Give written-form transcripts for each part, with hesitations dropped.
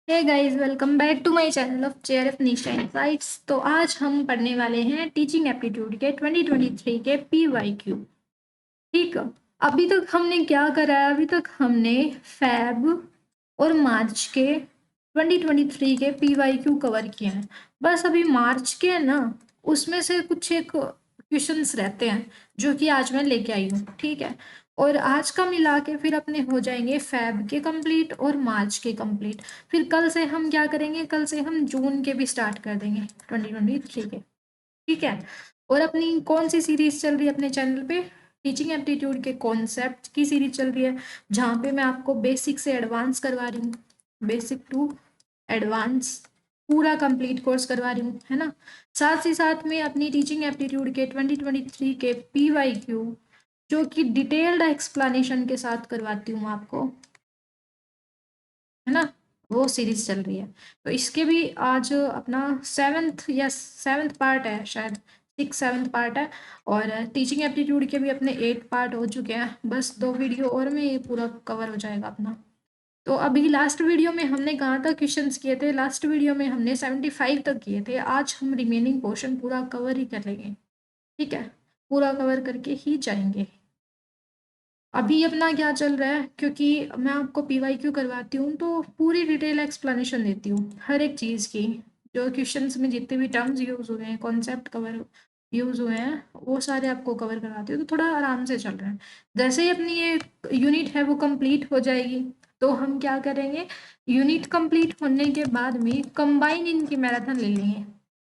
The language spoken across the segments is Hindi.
Hey guys, welcome back to my channel of JRF Nisha insights. तो आज हम पढ़ने वाले हैं टीचिंग एप्टीट्यूड के 2023 के पीवाईक्यू। ठीक है। अभी तक हमने क्या करा है? अभी तक हमने फैब और मार्च के 2023 के पीवाईक्यू कवर किए हैं। बस अभी मार्च के है ना, उसमें से कुछ एक क्वेश्चंस रहते हैं जो कि आज मैं लेके आई हूँ। ठीक है। और आज का मिला के फिर अपने हो जाएंगे फैब के कंप्लीट और मार्च के कंप्लीट। फिर कल से हम क्या करेंगे? कल से हम जून के भी स्टार्ट कर देंगे 2023 के। ठीक है। और अपनी कौन सी सीरीज चल रही है अपने चैनल पे? टीचिंग एप्टीट्यूड के कॉन्सेप्ट की सीरीज चल रही है, जहाँ पे मैं आपको बेसिक से एडवांस करवा रही हूँ, बेसिक टू एडवांस पूरा कंप्लीट कोर्स करवा रही हूँ, है ना। साथ ही साथ में अपनी टीचिंग एप्टीट्यूड के 2023 के पीवाईक्यू जो कि डिटेल्ड एक्सप्लेनेशन के साथ करवाती हूँ आपको, है ना, वो सीरीज चल रही है। तो इसके भी आज अपना सेवेंथ या सेवेंथ पार्ट है, शायद सिक्स सेवेंथ पार्ट है। और टीचिंग एप्टीट्यूड के भी अपने 8 पार्ट हो चुके हैं। बस 2 वीडियो और में ये पूरा कवर हो जाएगा अपना। तो अभी लास्ट वीडियो में हमने कहाँ तक क्वेश्चंस किए थे? लास्ट वीडियो में हमने 75 तक किए थे। आज हम रिमेनिंग पोर्शन पूरा कवर ही कर लेंगे। ठीक है, पूरा कवर करके ही जाएंगे। अभी अपना क्या चल रहा है, क्योंकि मैं आपको पीवाईक्यू करवाती हूँ तो पूरी डिटेल एक्सप्लेनेशन देती हूँ हर एक चीज़ की। जो क्वेश्चंस में जितने भी टर्म्स यूज़ हुए हैं, कॉन्सेप्ट कवर यूज़ हुए हैं, वो सारे आपको कवर करवाती हूँ। तो थोड़ा आराम से चल रहा है। जैसे ही अपनी ये यूनिट है वो कंप्लीट हो जाएगी, तो हम क्या करेंगे? यूनिट कंप्लीट होने के बाद में कंबाइन इनकी मैराथन ले लेंगे।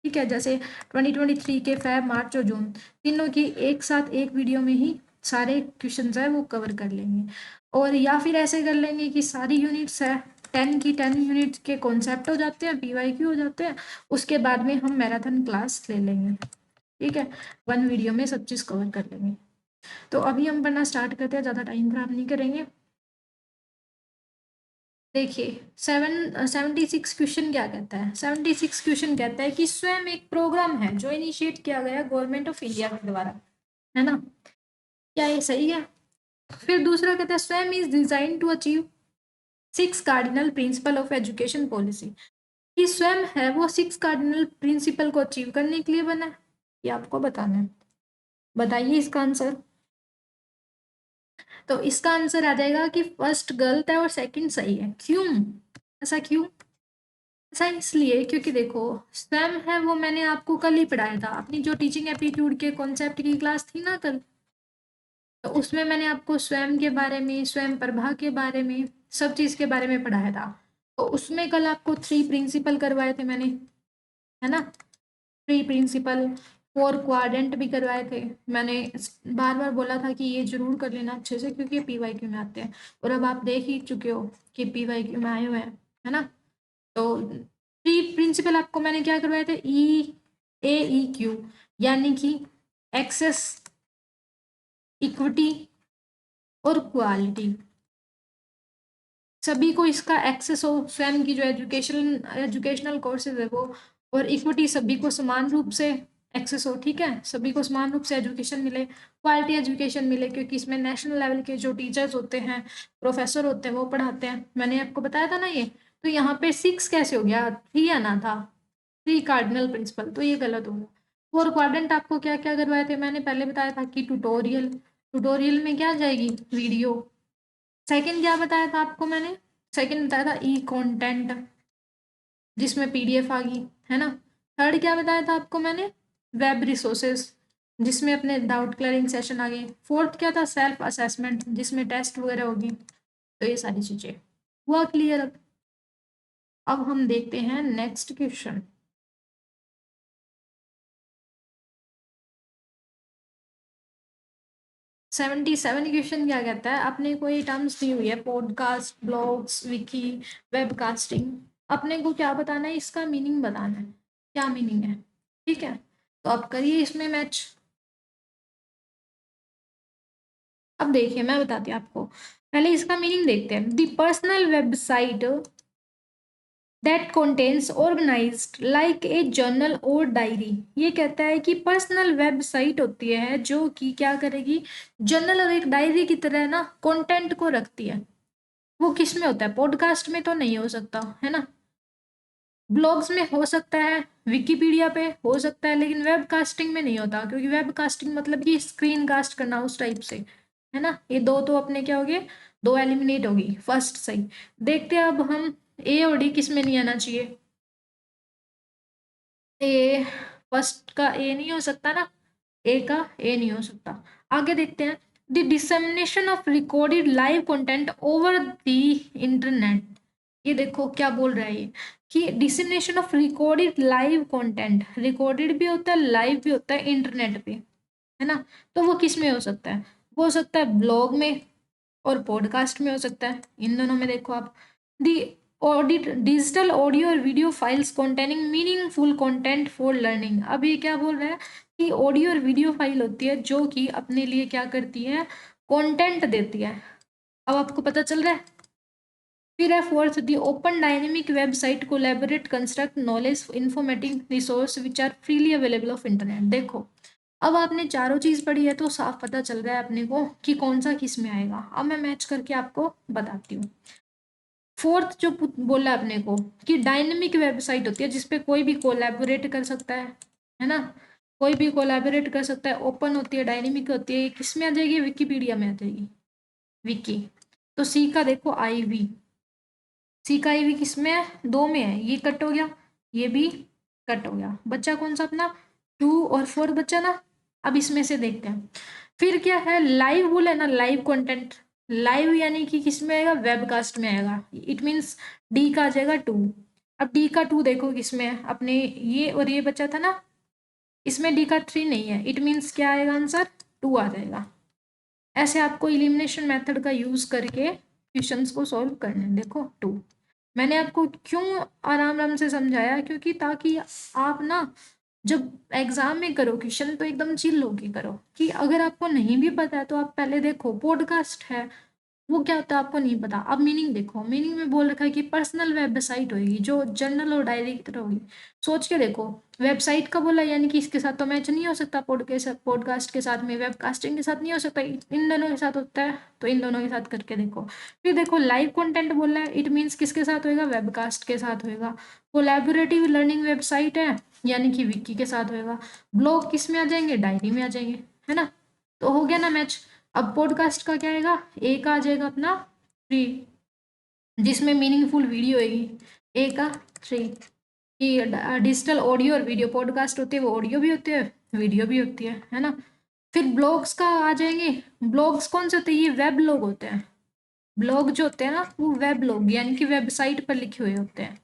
ठीक है। जैसे 2023 के फैब मार्च और जून तीनों की एक साथ एक वीडियो में ही सारे क्वेश्चन है वो कवर कर लेंगे। और या फिर ऐसे कर लेंगे कि सारी यूनिट्स है 10 की 10 यूनिट्स के कॉन्सेप्ट हो जाते हैं, पीवाईक्यू हो जाते हैं। उसके बाद में हम मैराथन क्लास ले लेंगे। ठीक है, वन वीडियो में सब चीज़ कवर कर लेंगे। तो अभी हम पढ़ना स्टार्ट करते हैं, ज़्यादा टाइम खराब नहीं करेंगे। देखिए, 76 क्वेश्चन क्या कहता है? 76 क्वेश्चन कहता है कि स्वयं एक प्रोग्राम है जो इनिशिएट किया गया गवर्नमेंट ऑफ इंडिया के द्वारा, है ना। क्या ये सही है? फिर दूसरा कहता है Swayam is design to achieve 6 cardinal principle of education policy. कि स्वयं है वो 6 कार्डिनल प्रिंसिपल को अचीव करने के लिए बना है। ये आपको बताना है। बताइए इसका आंसर। तो इसका आंसर आ जाएगा कि फर्स्ट गलत है और सेकंड सही है। क्यों? ऐसा क्यों? ऐसा इसलिए क्योंकि देखो, स्वयं है वो मैंने आपको कल ही पढ़ाया था, अपनी जो टीचिंग एप्टीट्यूड के कॉन्सेप्ट की क्लास थी ना कल। तो उसमें मैंने आपको स्वयं के बारे में, स्वयं प्रभा के बारे में, सब चीज़ के बारे में पढ़ाया था। तो उसमें कल आपको 3 प्रिंसिपल करवाए थे मैंने, है ना। 3 प्रिंसिपल, 4 क्वाड्रेंट भी करवाए थे मैंने। बार बार बोला था कि ये जरूर कर लेना अच्छे से, क्योंकि पीवाईक्यू में आते हैं। और अब आप देख ही चुके हो कि पीवाईक्यू में आए हुए हैं, है ना। तो 3 प्रिंसिपल आपको मैंने क्या करवाए थे? EAEQ, यानी कि एक्सेस, इक्विटी और क्वालिटी। सभी को इसका एक्सेस हो, स्वयं की जो एजुकेशनल कोर्सेज है वो, और इक्विटी सभी को समान रूप से एक्सेस हो। ठीक है, सभी को समान रूप से एजुकेशन मिले, क्वालिटी एजुकेशन मिले, क्योंकि इसमें नेशनल लेवल के जो टीचर्स होते हैं, प्रोफेसर होते हैं, वो पढ़ाते हैं। मैंने आपको बताया था ना ये। तो यहाँ पे 6 कैसे हो गया? 3 आना था, 3 कार्डिनल प्रिंसिपल, तो ये गलत हो गया। फोर क्वाड्रेंट आपको क्या क्या करवाए थे? मैंने पहले बताया था कि ट्यूटोरियल, ट्यूटोरियल में क्या जाएगी? वीडियो। सेकंड क्या बताया था आपको मैंने? सेकंड बताया था ई कंटेंट, जिसमें पीडीएफ आ गई, है ना। थर्ड क्या बताया था आपको मैंने? वेब रिसोर्सेज, जिसमें अपने डाउट क्लियरिंग सेशन आ गए। फोर्थ क्या था? सेल्फ असेसमेंट, जिसमें टेस्ट वगैरह होगी। तो ये सारी चीजें हुआ क्लियर। अब हम देखते हैं नेक्स्ट क्वेश्चन। 77 क्वेश्चन क्या कहता है? अपने कोई टर्म्स दी हुई है, पॉडकास्ट, ब्लॉग्स, विकी, वेबकास्टिंग। अपने को क्या बताना है? इसका मीनिंग बताना है, क्या मीनिंग है। ठीक है, तो आप करिए इसमें मैच। अब देखिए, मैं बताती हूँ आपको। पहले इसका मीनिंग देखते हैं। The personal website that contains organized like a journal और डायरी। ये कहता है कि पर्सनल वेबसाइट होती है जो कि क्या करेगी? जर्नल और एक डायरी की तरह ना कंटेंट को रखती है। वो किस में होता है, पॉडकास्ट में तो नहीं हो सकता है ना, ब्लॉग्स में हो सकता है, विकिपीडिया पे हो सकता है, लेकिन वेब कास्टिंग में नहीं होता, क्योंकि वेब कास्टिंग मतलब कि स्क्रीन कास्ट करना उस टाइप से, है ना। ये दो तो अपने क्या हो गए, दो एलिमिनेट होगी, फर्स्ट सही। देखते हैं अब हम ए और डी किस में नहीं आना चाहिए। ए, फर्स्ट का ए नहीं हो सकता ना, ए का ए नहीं हो सकता। आगे देखते हैं, the dissemination of recorded live content over the internet. ये देखो क्या बोल रहा है ये, कि dissemination of recorded live content, recorded भी होता है लाइव भी होता है इंटरनेट पे, है ना। तो वो किस में हो सकता है, वो हो सकता है ब्लॉग में और पॉडकास्ट में हो सकता है। इन दोनों में देखो आप, दी ऑडिट डिजिटल ऑडियो और video files containing meaningful content for learning. अब ये क्या बोल रहा है कि ऑडियो और वीडियो फाइल होती है जो कि अपने लिए क्या करती है, कंटेंट देती है। अब आपको पता चल रहा है। फिर है fourth, the open dynamic website collaborate construct knowledge informative resource which are freely available of internet. देखो अब आपने चारों चीज पढ़ी है तो साफ पता चल रहा है अपने को कि कौन सा किस में आएगा। अब मैं मैच करके आपको बताती हूँ। फोर्थ जो बोला अपने को कि डायनेमिक वेबसाइट होती है जिसपे कोई भी कोलैबोरेट कर सकता है ना, कोई भी कोलैबोरेट कर सकता है, ओपन होती है, डायनेमिक होती है, ये किस में आ जाएगी, विकिपीडिया में आ जाएगी, विकी। तो सी का देखो आईवी, सी का आईवी किस में है, दो में है, ये कट हो गया, ये भी कट हो गया, बच्चा कौन सा अपना, टू और फोर बच्चा ना। अब इसमें से देखते हैं, फिर क्या है, लाइव बोला है ना, लाइव कंटेंट, लाइव यानी कि किस में आएगा, वेबकास्ट में आएगा, इट मीन्स डी का आ जाएगा टू। अब डी का टू देखो किसमें है, अपने ये और ये बचा था ना, इसमें डी का थ्री नहीं है, इट मीन्स क्या आएगा आंसर, टू आ जाएगा। ऐसे आपको इलिमिनेशन मेथड का यूज करके क्वेश्चंस को सॉल्व करने हैं। देखो टू, मैंने आपको क्यों आराम आराम से समझाया, क्योंकि ताकि आप ना जब एग्जाम में करो क्वेश्चन तो एकदम चिल होके करो, कि अगर आपको नहीं भी पता है तो आप पहले देखो पॉडकास्ट है, वो क्या होता है आपको नहीं पता। अब मीनिंग देखो, मीनिंग में बोल रखा है कि पर्सनल वेबसाइट होगी जो जर्नल और डायरी की तरह होगी। सोच के देखो, वेबसाइट का बोला यानी कि इसके साथ तो मैच नहीं हो सकता, पॉडकास्ट के साथ में, वेबकास्टिंग के साथ नहीं हो सकता, इन दोनों के साथ होता है, तो इन दोनों के साथ करके देखो। फिर देखो लाइव कंटेंट बोला है, इट मीन्स किसके साथ होएगा, वेबकास्ट के साथ होएगा। कोलैबोरेटिव लर्निंग वेबसाइट है यानी कि विकी के साथ होएगा। ब्लॉग किस में आ जाएंगे, डायरी में आ जाएंगे, है ना। तो हो गया ना मैच। अब पॉडकास्ट का क्या आएगा, ए का आ जाएगा अपना थ्री, जिसमें मीनिंगफुल वीडियो होगी, ए का थ्री। कि डिजिटल ऑडियो और वीडियो, पॉडकास्ट होती है वो ऑडियो भी होती है वीडियो भी होती है ना। फिर ब्लॉग्स का आ जाएंगे, ब्लॉग्स कौन से होते हैं, ये वेब लोग होते हैं, ब्लॉग जो होते हैं ना वो वेब लोग यानी कि वेबसाइट पर लिखे हुए होते हैं,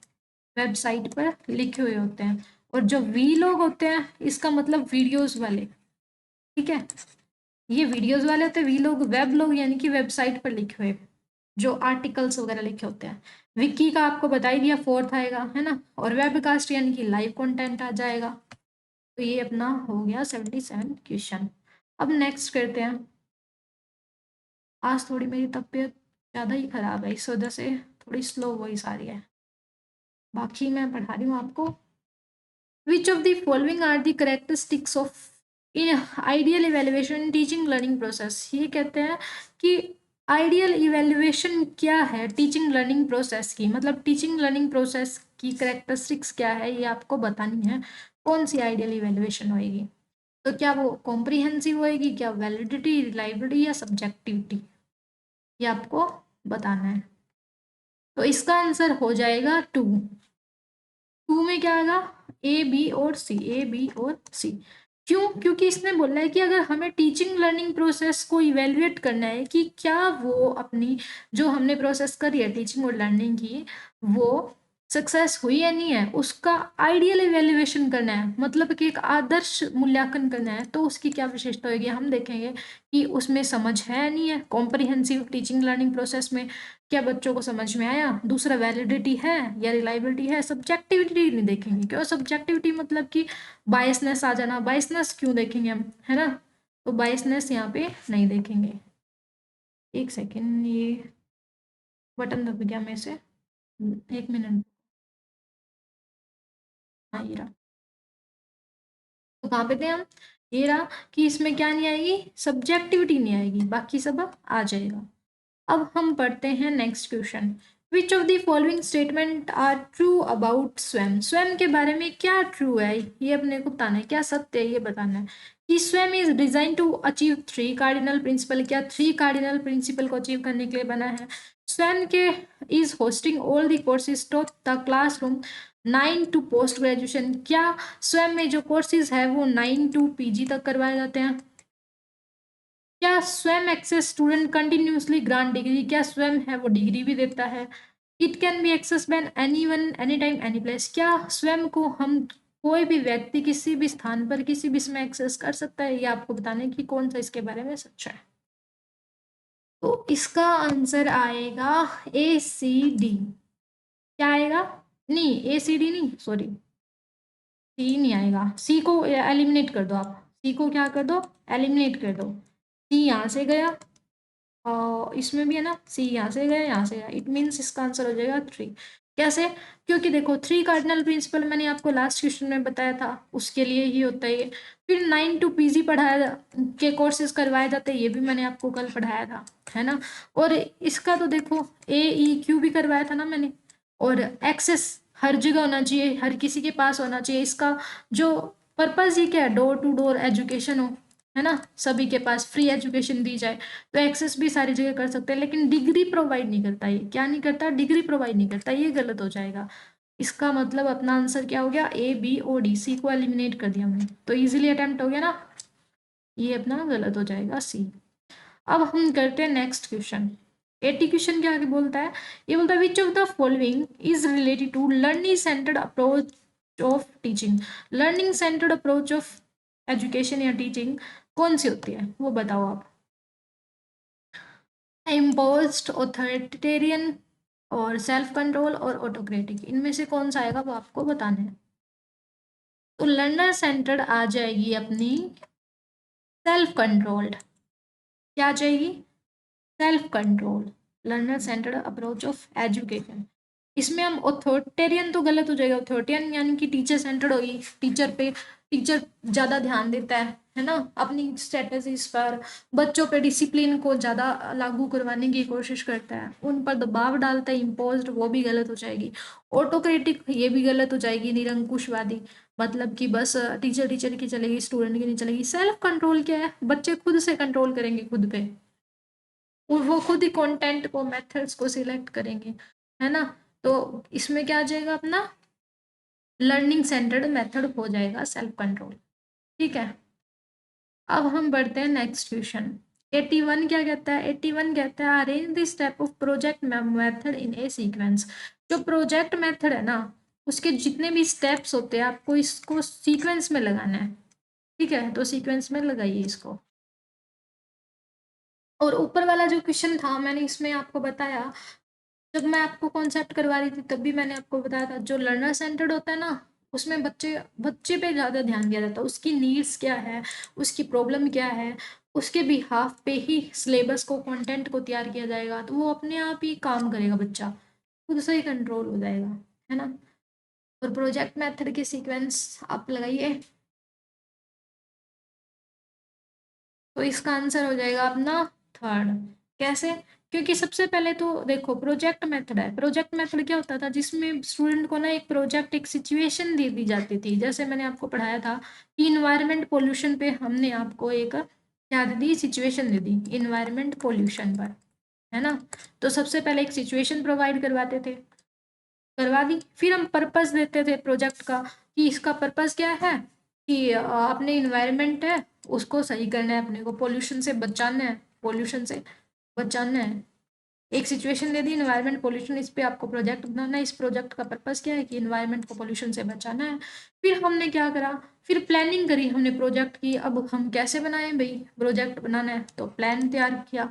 वेबसाइट पर लिखे हुए होते हैं। और जो वी लोग होते हैं इसका मतलब वीडियोस वाले, ठीक है, ये वीडियोस वाले होते हैं, वी लोग वेब लोग यानी कि वेबसाइट पर लिखे हुए जो आर्टिकल्स वगैरह लिखे होते हैं। विकी का आपको बता ही दिया, फोर्थ आएगा, है ना। और वेबकास्ट यानी कि लाइव कंटेंट आ जाएगा। तो ये अपना हो गया 77 क्वेश्चन। अब नेक्स्ट करते हैं। आज थोड़ी मेरी तबीयत ज़्यादा ही खराब है, इस वजह से थोड़ी स्लो वॉइस आ रही है, बाकी मैं पढ़ा रही हूँ आपको। Which of the following are the characteristics of in ideal evaluation teaching learning process. ये कहते हैं कि आइडियल इवेल्युएशन क्या है टीचिंग लर्निंग प्रोसेस की, मतलब टीचिंग लर्निंग प्रोसेस की करेक्टरिस्टिक्स क्या है ये आपको बतानी है। कौन सी आइडियल इवेल्युएशन होएगी, तो क्या वो कॉम्प्रिहेंसिव होएगी, क्या वैलिडिटी, रिलायबिलिटी या सब्जेक्टिविटी, ये आपको बताना है। तो इसका आंसर हो जाएगा टू। टू में क्या आएगा, ए बी और सी, ए बी और सी। क्यों, क्योंकि इसने बोला है कि अगर हमें टीचिंग लर्निंग प्रोसेस को इवेल्युएट करना है कि क्या वो अपनी जो हमने प्रोसेस करी है टीचिंग और लर्निंग की वो सक्सेस हुई या नहीं है, उसका आइडियल इवेल्युएशन करना है, मतलब कि एक आदर्श मूल्यांकन करना है, तो उसकी क्या विशेषता होगी हम देखेंगे कि उसमें समझ है नहीं है, कॉम्प्रिहेंसिव टीचिंग लर्निंग प्रोसेस में क्या बच्चों को समझ में आया, दूसरा वैलिडिटी है या रिलायबिलिटी है, सब्जेक्टिविटी नहीं देखेंगे, क्यों सब्जेक्टिविटी मतलब कि बायसनेस आ जाना, बायसनेस क्यों देखेंगे हम, है ना। तो बायसनेस यहाँ पे नहीं देखेंगे। एक सेकेंड, ये बटन दब गया मेरे से, एक मिनट। हाँ ये रहा, तो कहाँ पे थे हम, ये रहा कि इसमें क्या नहीं आएगी, सब्जेक्टिविटी नहीं आएगी, बाकी सब आ जाएगा। अब हम पढ़ते हैं next question. Which of the following statement are true about Swayam? Swayam के बारे में क्या ट्रू है ये अपने को बताना है, क्या सत्य है ये बताना है। कि Swayam is design to achieve 3 cardinal principle, क्या 3 कार्डिनल प्रिंसिपल को अचीव करने के लिए बना है। स्वयं के is hosting all the courses to the classroom 9 to post graduation, क्या स्वयं में जो कोर्सेज है वो 9 टू पीजी तक करवाए जाते हैं। क्या Swayam access student continuously grant degree, क्या स्वयं है वो डिग्री भी देता है। It can be access by any one any time any place, क्या स्वयं को हम कोई भी व्यक्ति किसी भी स्थान पर किसी भी समय एक्सेस कर सकता है। ये आपको बताने की कौन सा इसके बारे में सच है। तो इसका आंसर आएगा ए सी डी। क्या आएगा? नहीं, ए सी डी नहीं, सॉरी, सी नहीं आएगा। सी को एलिमिनेट कर दो आप, सी को क्या कर दो, एलिमिनेट कर दो। सी यहाँ से गया और इसमें भी है ना, सी यहाँ से गया यहाँ से गया, इट मीन्स इसका आंसर हो जाएगा 3। कैसे? क्योंकि देखो 3 कार्डिनल प्रिंसिपल मैंने आपको लास्ट क्वेश्चन में बताया था, उसके लिए ही होता है ये। फिर 9 टू पीजी पढ़ाया के कोर्सेज करवाए जाते हैं, ये भी मैंने आपको कल पढ़ाया था, है ना। और इसका तो देखो ए ई क्यू भी करवाया था ना मैंने। और एक्सेस हर जगह होना चाहिए, हर किसी के पास होना चाहिए। इसका जो पर्पज ही क्या है, डोर टू डोर एजुकेशन हो, है ना, सभी के पास फ्री एजुकेशन दी जाए। तो एक्सेस भी सारी जगह कर सकते हैं, लेकिन डिग्री प्रोवाइड नहीं करता। ये क्या नहीं करता? डिग्री प्रोवाइड नहीं करता, ये गलत हो जाएगा। इसका मतलब अपना आंसर क्या हो गया, ए बी ओ डी। सी को एलिमिनेट कर दिया हमने, तो इजीली अटेम्प्ट हो गया ना, ये अपना गलत हो जाएगा सी। अब हम करते हैं नेक्स्ट क्वेश्चन। 80 क्वेश्चन क्या आगे बोलता है, ये बोलता है which of the following is related to learning centred approach of teaching. Learning centred approach of education या टीचिंग कौन सी होती है वो बताओ आप। इम्पोज्ड, ऑथोरिटेरियन और सेल्फ कंट्रोल और ऑटोक्रेटिक, इनमें से कौन सा आएगा वो आपको बताना है। तो लर्नर सेंटर्ड आ जाएगी अपनी सेल्फ कंट्रोल्ड। क्या आ जाएगी? Self control, learner centred approach of education. इसमें हम ऑथोरिटेरियन तो गलत हो जाएगा, ऑथोरिटेरियन यानी कि टीचर सेंटर्ड होगी, टीचर ज़्यादा ध्यान देता है ना, अपनी स्ट्रेटजीज पर, बच्चों पे डिसिप्लिन को ज़्यादा लागू करवाने की कोशिश करता है, उन पर दबाव डालता है, इम्पोज्ड, वो भी गलत हो जाएगी। ऑटोक्रेटिक, ये भी गलत हो जाएगी, निरंकुशवादी, मतलब कि बस टीचर टीचर की चलेगी, स्टूडेंट की नहीं चलेगी। सेल्फ कंट्रोल क्या है? बच्चे खुद से कंट्रोल करेंगे खुद पे, वो खुद ही कंटेंट को, मेथड्स को सिलेक्ट करेंगे, है ना। तो इसमें क्या आ जाएगा अपना लर्निंग सेंटर्ड मेथड हो जाएगा सेल्फ कंट्रोल। ठीक है, अब हम बढ़ते हैं नेक्स्ट क्वेश्चन। 81 क्या कहता है? 81 कहता है arrange the step of project method in A sequence. जो प्रोजेक्ट मेथड है ना, उसके जितने भी स्टेप्स होते हैं आपको इसको सीक्वेंस में लगाना है। ठीक है, तो सीक्वेंस में लगाइए इसको। और ऊपर वाला जो क्वेश्चन था मैंने इसमें आपको बताया, जब मैं आपको कॉन्सेप्ट करवा रही थी तब भी मैंने आपको बताया था, जो लर्नर सेंटर्ड होता है ना, उसमें बच्चे बच्चे पे ज़्यादा ध्यान दिया जाता है, उसकी नीड्स क्या है, उसकी प्रॉब्लम क्या है, उसके बिहाफ पे ही सिलेबस को, कंटेंट को तैयार किया जाएगा, तो वो अपने आप ही काम करेगा, बच्चा खुद से ही कंट्रोल हो जाएगा, है ना। और प्रोजेक्ट मेथड के सीक्वेंस आप लगाइए, तो इसका आंसर हो जाएगा अपना थर्ड। कैसे? क्योंकि सबसे पहले तो देखो प्रोजेक्ट मेथड है, प्रोजेक्ट मेथड क्या होता था, जिसमें स्टूडेंट को ना एक प्रोजेक्ट, एक सिचुएशन दे दी जाती थी। जैसे मैंने आपको पढ़ाया था कि इन्वायरमेंट पोल्यूशन पे हमने आपको एक क्या दे दी, सिचुएशन दे दी इन्वायरमेंट पोल्यूशन पर, है ना। तो सबसे पहले एक सिचुएशन प्रोवाइड करवाते थे, करवा दी, फिर हम पर्पस देते थे प्रोजेक्ट का, कि इसका पर्पस क्या है, कि अपने इन्वायरमेंट है उसको सही करना है, अपने को पोल्यूशन से बचाना है, पोल्यूशन से बचाना है। एक सिचुएशन दे दी इन्वायरमेंट पोल्यूशन, इस पे आपको प्रोजेक्ट बनाना है, इस प्रोजेक्ट का पर्पस क्या है कि इन्वायरमेंट को पोल्यूशन से बचाना है। फिर हमने क्या करा, फिर प्लानिंग करी हमने प्रोजेक्ट की, अब हम कैसे बनाएं भाई, प्रोजेक्ट बनाना है तो प्लान तैयार किया,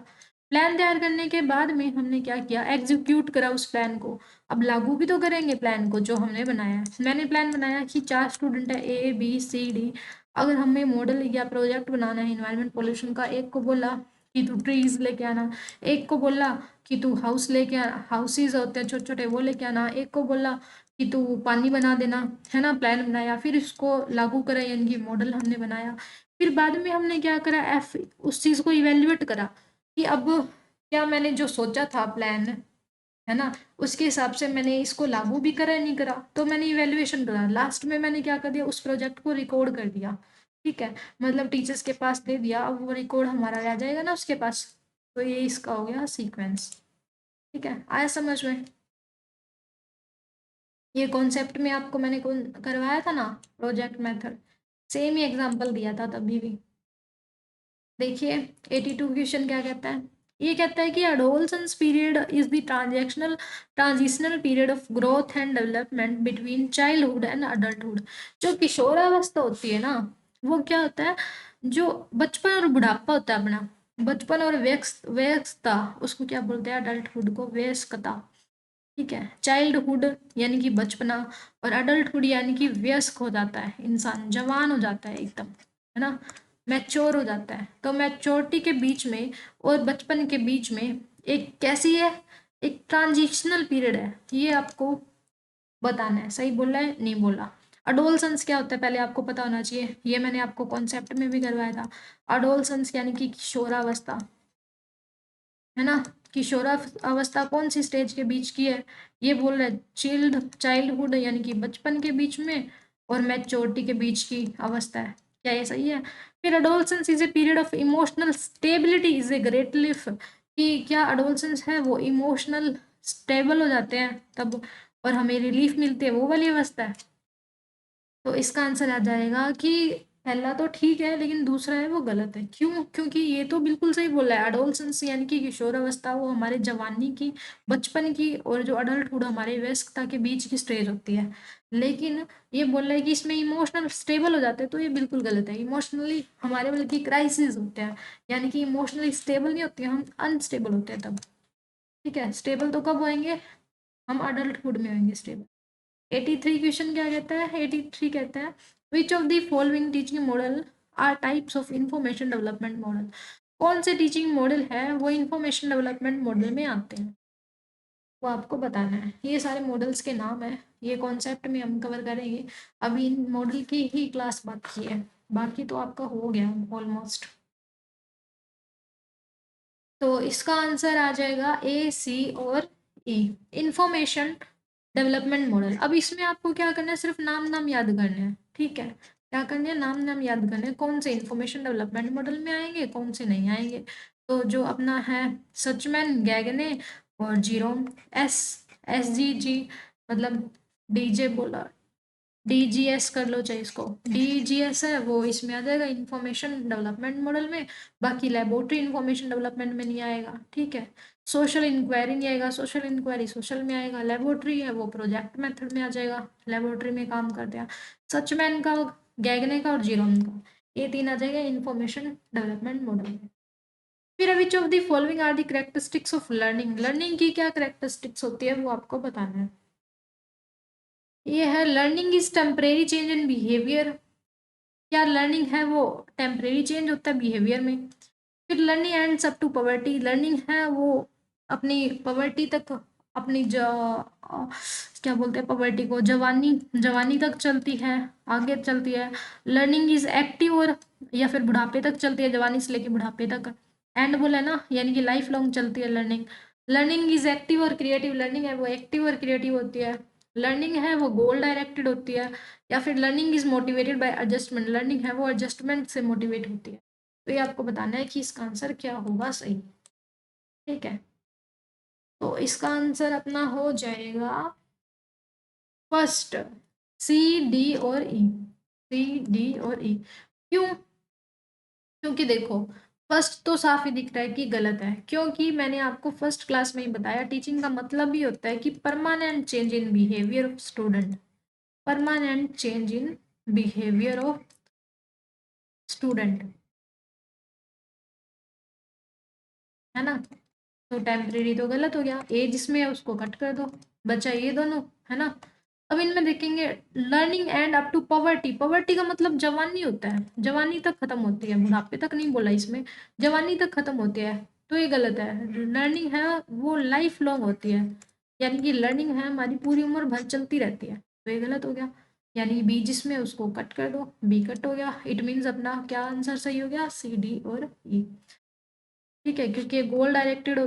प्लान तैयार करने के बाद में हमने क्या किया, एग्जीक्यूट करा उस प्लान को। अब लागू भी तो करेंगे प्लान को जो हमने बनाया है। मैंने प्लान बनाया कि 4 स्टूडेंट है, ए बी सी डी। अगर हमें मॉडल या प्रोजेक्ट बनाना है इन्वायरमेंट पोल्यूशन का, एक को बोला कि तू ट्रीज लेके आना, एक को बोला कि तू हाउस लेके आना, हाउसेज होते हैं छोटे छोटे वो लेके आना, एक को बोला कि तू पानी बना देना, है ना। प्लान बनाया, फिर इसको लागू करा, यानी कि मॉडल हमने बनाया। फिर बाद में हमने क्या करा, एफ उस चीज़ को इवेल्युएट करा कि अब क्या मैंने जो सोचा था प्लान, है ना, उसके हिसाब से मैंने इसको लागू भी करा नहीं करा, तो मैंने इवेल्युएशन करा, लास्ट में मैंने क्या कर दिया, उस प्रोजेक्ट को रिकॉर्ड कर दिया। ठीक है, मतलब टीचर्स के पास दे दिया, अब वो रिकॉर्ड हमारा रह जाएगा ना उसके पास। तो ये इसका हो गया सीक्वेंस। ठीक है, आया समझ में? ये कॉन्सेप्ट में आपको मैंने कौन करवाया था ना, प्रोजेक्ट मेथड, सेम ही एग्जांपल दिया था तभी भी। देखिए 82 क्वेश्चन क्या कहता है, ये कहता है कि adolescence period is the transitional period of growth and development between childhood and adulthood. जो किशोरावस्था होती है ना, वो क्या होता है, जो बचपन और बुढ़ापा होता है अपना, बचपन और व्यस्तता, उसको क्या बोलते हैं, अडल्टहुड को व्यस्कता। ठीक है, चाइल्डहुड यानी कि बचपना, और अडल्टहुड यानी कि वयस्क हो जाता है इंसान, जवान हो जाता है एकदम, है ना, मैच्योर हो जाता है। तो मैच्योरिटी के बीच में और बचपन के बीच में एक कैसी है, एक ट्रांजिशनल पीरियड है, ये आपको बताना है। सही बोला है, नहीं बोला? अडोलसेंस क्या होता है पहले आपको पता होना चाहिए, ये मैंने आपको कॉन्सेप्ट में भी करवाया था। अडोलसेंस यानी कि किशोरावस्था, है ना, किशोरावस्था कौन सी स्टेज के बीच की है, ये बोल रहे चाइल्डहुड यानी कि बचपन के बीच में, और मैच्योरिटी के बीच की अवस्था है। क्या ये सही है? फिर adolescence is a period of emotional stability is a great लिफ, कि क्या अडोलसेंस है वो इमोशनल स्टेबल हो जाते हैं तब, और हमें रिलीफ मिलती है, वो वाली अवस्था है। तो इसका आंसर आ जाएगा कि पहला तो ठीक है लेकिन दूसरा है वो गलत है। क्यों? क्योंकि ये तो बिल्कुल सही बोला है, अडोलसेंस यानी कि किशोर अवस्था वो हमारे जवानी की, बचपन की, और जो अडल्टहुड हमारे वयस्कता के बीच की स्टेज होती है। लेकिन ये बोल रहा है कि इसमें इमोशनल स्टेबल हो जाते हैं, तो ये बिल्कुल गलत है। इमोशनली हमारे बल्कि क्राइसिस होते हैं, यानी कि इमोशनली स्टेबल नहीं होते, हम अनस्टेबल होते हैं तब। ठीक है, स्टेबल तो कब होंगे, हम अडल्टहुड में होंगे स्टेबल। 83 क्वेश्चन क्या कहता है, 83 कहता है which of the following teaching model are types of information development model. कौन से टीचिंग मॉडल है वो इंफॉर्मेशन डेवलपमेंट मॉडल में आते हैं, वो आपको बताना है। ये सारे मॉडल्स के नाम है, ये कॉन्सेप्ट में हम कवर करेंगे। अभी इन मॉडल की ही क्लास बाकी है, बाकी तो आपका हो गया ऑलमोस्ट। तो इसका आंसर आ जाएगा ए, सी और ई, इंफॉर्मेशन डेवलपमेंट मॉडल। अब इसमें आपको क्या करना है, सिर्फ नाम नाम याद करने हैं। ठीक है, क्या करने हैं, नाम नाम याद करने हैं, कौन से इंफॉर्मेशन डेवलपमेंट मॉडल में आएंगे, कौन से नहीं आएंगे। तो जो अपना है सचमैन, गैगने और जीरोम, एस SGG, मतलब डीजे बोला, DGS कर लो चाहे इसको, DGS है वो इसमें आ जाएगा इंफॉर्मेशन डेवलपमेंट मॉडल में। बाकी लेबोरेटरी इंफॉर्मेशन डेवलपमेंट में नहीं आएगा। ठीक है, सोशल इंक्वायरी नहीं आएगा, सोशल इंक्वायरी सोशल में आएगा। लेबोरेटरी है वो प्रोजेक्ट मेथड में आ जाएगा, लेबोरेटरी में काम करते हैं। सचमैन का, गैगने का और जीरोम का, ये तीन आ जाएगा इंफॉर्मेशन डेवलपमेंट मॉडल में। फिर which of the following are the characteristics of learning, learning की क्या कैरेक्टरिस्टिक्स होती है वो आपको बताना है। ये है learning is temporary change in behaviour, क्या लर्निंग है वो टेम्परेरी चेंज होता है बिहेवियर में। फिर learning ends up to poverty, learning है वो अपनी पॉवर्टी तक, अपनी क्या बोलते हैं पॉवर्टी को, जवानी, जवानी तक चलती है, आगे चलती है। लर्निंग इज एक्टिव, और या फिर बुढ़ापे तक चलती है, जवानी से लेके बुढ़ापे तक। एंड बोला है ना, यानी कि लाइफ लॉन्ग चलती है लर्निंग। लर्निंग इज एक्टिव और क्रिएटिव, लर्निंग है वो एक्टिव और क्रिएटिव होती है। लर्निंग है वो गोल डायरेक्टेड होती है। या फिर learning is motivated by adjustment, learning है वो एडजस्टमेंट से मोटिवेट होती है। तो ये आपको बताना है कि इसका आंसर क्या होगा सही। ठीक है, तो इसका आंसर अपना हो जाएगा फर्स्ट, C, D और E। क्यों? क्योंकि देखो फर्स्ट तो साफ ही दिख रहा है कि गलत है, क्योंकि मैंने आपको फर्स्ट क्लास में ही बताया टीचिंग का मतलब ही होता है कि permanent change in behaviour of student, permanent change in behaviour of student, है ना। तो टेम्परेरी तो गलत हो गया, ए जिसमें है उसको कट कर दो, बचा ये दोनों, है ना। अब इनमें देखेंगे learning end up to poverty, poverty का मतलब जवानी होता है, जवानी तक खत्म होती है, बुढ़ापे तक नहीं बोला इसमें, जवानी तक खत्म होती है। तो ये गलत है, लर्निंग है वो लाइफ लॉन्ग होती है, यानी कि लर्निंग है हमारी पूरी उम्र भर चलती रहती है। तो ये गलत हो गया, यानी बी जिसमें उसको कट कर दो, बी कट हो गया। इट मीन्स अपना क्या आंसर सही हो गया, C, D और E। ठीक है, क्योंकि गोल डायरेक्टेड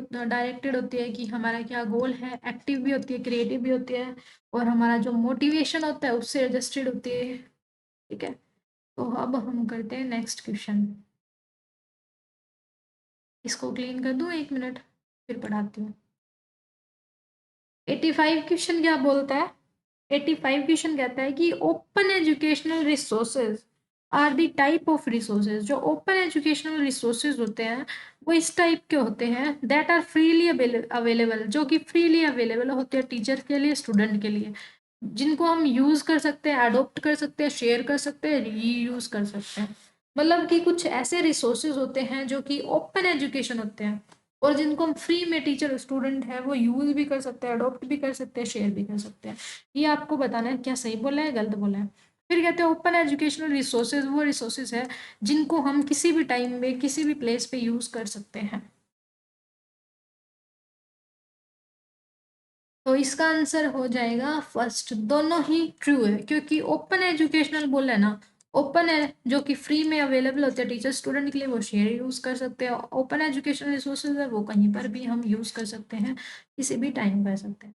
होती है कि हमारा क्या गोल है, एक्टिव भी होती है, क्रिएटिव भी होती है, और हमारा जो मोटिवेशन होता है उससे एडजस्टेड होती है। ठीक है, तो अब हम करते हैं नेक्स्ट क्वेश्चन। इसको क्लीन कर दूं, 1 मिनट, फिर पढ़ाती हूँ। 85 क्वेश्चन क्या बोलता है? 85 क्वेश्चन कहता है कि open educational resources are the type of resources. जो ओपन एजुकेशनल रिसोर्सेज होते हैं वो इस टाइप के होते हैं, दैट आर फ्रीली अवेलेबल, जो कि फ्रीली अवेलेबल होते हैं टीचर के लिए, स्टूडेंट के लिए, जिनको हम यूज कर सकते हैं, अडोप्ट कर सकते हैं, शेयर कर सकते हैं, रीयूज कर सकते हैं। मतलब कि कुछ ऐसे रिसोर्सेज होते हैं जो कि ओपन एजुकेशन होते हैं, और जिनको हम फ्री में टीचर स्टूडेंट है वो यूज भी कर सकते हैं, अडोप्ट भी कर सकते हैं, शेयर भी कर सकते हैं। ये आपको बताना है क्या सही बोला है, गलत बोला है। फिर कहते हैं ओपन एजुकेशनल रिसोर्सेज वो रिसोर्सेज है जिनको हम किसी भी टाइम में किसी भी प्लेस पे यूज कर सकते हैं। तो इसका आंसर हो जाएगा फर्स्ट, दोनों ही ट्रू है, क्योंकि ओपन एजुकेशनल बोला है ना, ओपन है जो कि फ्री में अवेलेबल होते हैं टीचर स्टूडेंट के लिए, वो शेयर यूज कर सकते हैं। ओपन एजुकेशनल रिसोर्सेज है वो कहीं पर भी हम यूज कर सकते हैं, किसी भी टाइम कर सकते हैं।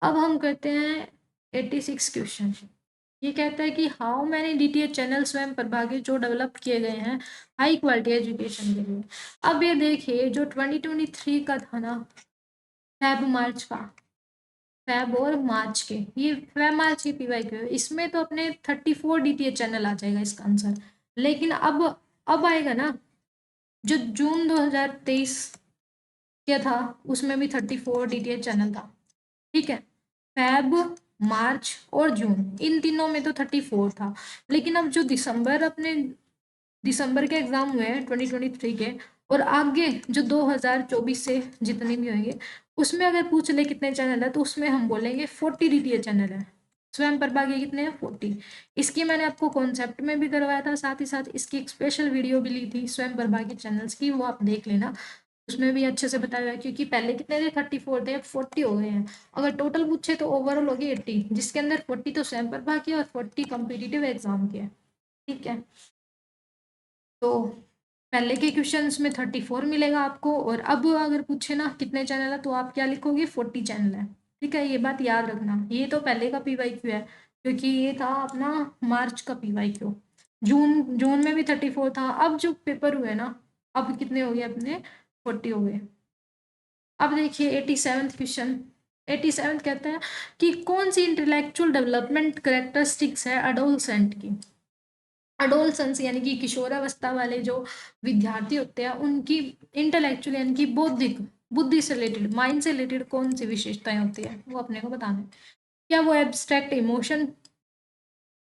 अब हम करते हैं 86 क्वेश्चन। ये कहता है कि हाउ मैनी डीटीएच चैनल स्वयं प्रभागी जो डेवलप किए गए हैं हाई क्वालिटी एजुकेशन के लिए। अब ये देखिए जो 2023 का था ना, फेब मार्च का, फेब और मार्च के, ये फेब मार्च की पीवाई के, इसमें तो अपने 34 डीटीएच चैनल आ जाएगा इसका आंसर। लेकिन अब आएगा ना, जो जून 2023 क्या था, उसमें भी 34 डीटीएच चैनल था। ठीक है, फेब, मार्च और जून, इन तीनों में तो 34 था। लेकिन अब जो दिसंबर के एग्जाम हुए हैं 2023 के, और आगे जो 2024 से जितने भी होंगे, उसमें अगर पूछ ले कितने चैनल है, तो उसमें हम बोलेंगे 40 डीटीएच चैनल है। स्वयं प्रभा के कितने हैं? 40। इसकी मैंने आपको कॉन्सेप्ट में भी करवाया था, साथ ही साथ इसकी एक स्पेशल वीडियो भी ली थी स्वयं प्रभा के चैनल्स की, वो आप देख लेना, उसमें भी अच्छे से बताया हुआ है। क्योंकि पहले कितने थे? 34 थे, अब 40 हो गए हैं। अगर टोटल पूछे तो ओवरऑल हो गए 80, जिसके अंदर 40 तो स्वयं प्रभा की और 40 कॉम्पिटिटिव एग्जाम के। ठीक है, तो पहले के क्वेश्चंस में 34 मिलेगा आपको, और अब अगर पूछे ना कितने चैनल है, तो आप क्या लिखोगे? 40 चैनल है। ठीक है, ये बात याद रखना। ये तो पहले का पीवाईक्यू है, क्योंकि ये था अपना मार्च का पीवाईक्यू। जून जून में भी 34 था, अब जो पेपर हुए ना, अब कितने हो गए अपने? 40 हो गए। अब देखिए 87 क्वेश्चन। 87 कहता है कि कौन सी इंटेलेक्चुअल डेवलपमेंट करेक्टरिस्टिक्स है अडोलसेंट की। अडोलसेंस यानी कि किशोरावस्था वाले जो विद्यार्थी होते हैं, उनकी इंटेलेक्चुअल यानी कि बौद्धिक, बुद्धि से रिलेटेड, माइंड से रिलेटेड कौन सी विशेषताएं होती है, वो अपने को बताना है। क्या वो एब्स्ट्रैक्ट इमोशन,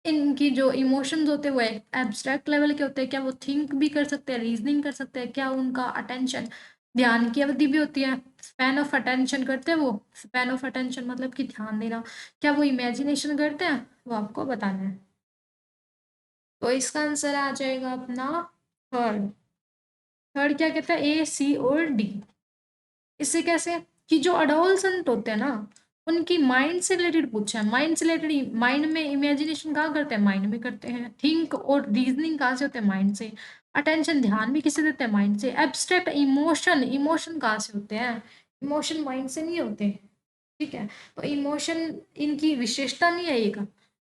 इनकी जो इमोशंस होते हैं वो एब्स्ट्रैक्ट लेवल के होते हैं? क्या वो थिंक भी कर सकते हैं, रीजनिंग कर सकते हैं? क्या उनका अटेंशन, ध्यान की अवधि भी होती है, स्पैन ऑफ अटेंशन करते हैं वो? स्पैन ऑफ अटेंशन मतलब कि ध्यान देना। क्या वो इमेजिनेशन करते हैं? वो आपको बताना है। तो इसका आंसर आ जाएगा अपना थर्ड। थर्ड क्या कहता है? ए, सी और डी। इससे कैसे कि जो अडोलसेंट होते हैं ना, उनकी माइंड से रिलेटेड पूछा है। माइंड से रिलेटेड, माइंड में इमेजिनेशन कहाँ करते हैं? माइंड में करते हैं। थिंक और रीजनिंग कहाँ से होते हैं? माइंड से। अटेंशन, ध्यान भी किसे देते हैं? माइंड से। एब्स्ट्रैक्ट इमोशन, इमोशन कहाँ से होते हैं? इमोशन माइंड से नहीं होते। ठीक है, तो इमोशन इनकी विशेषता नहीं है एक,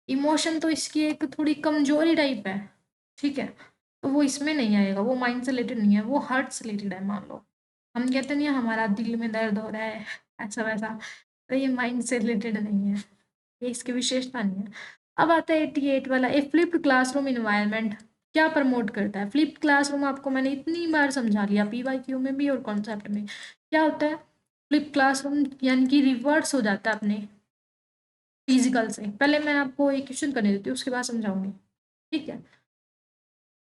इमोशन तो इसकी एक थोड़ी कमजोरी टाइप है। ठीक है, तो वो इसमें नहीं आएगा, वो माइंड से रिलेटेड नहीं है, वो हार्ट से रिलेटेड है। मान लो हम कहते नहीं है हमारा दिल में दर्द हो रहा है, ऐसा वैसा, तो ये माइंड से रिलेटेड नहीं है, ये इसकी विशेषता नहीं है। अब आता है 88 वाला, ए फ्लिप्ड क्लासरूम इन्वायरमेंट क्या प्रमोट करता है? फ्लिप्ड क्लासरूम आपको मैंने इतनी बार समझा लिया, पीवाईक्यू में भी और कॉन्सेप्ट में। क्या होता है फ्लिप क्लासरूम? यानी कि रिवर्स हो जाता है अपने फिजिकल से। पहले मैं आपको एक क्वेश्चन करने देती हूँ, उसके बाद समझाऊंगी। ठीक है,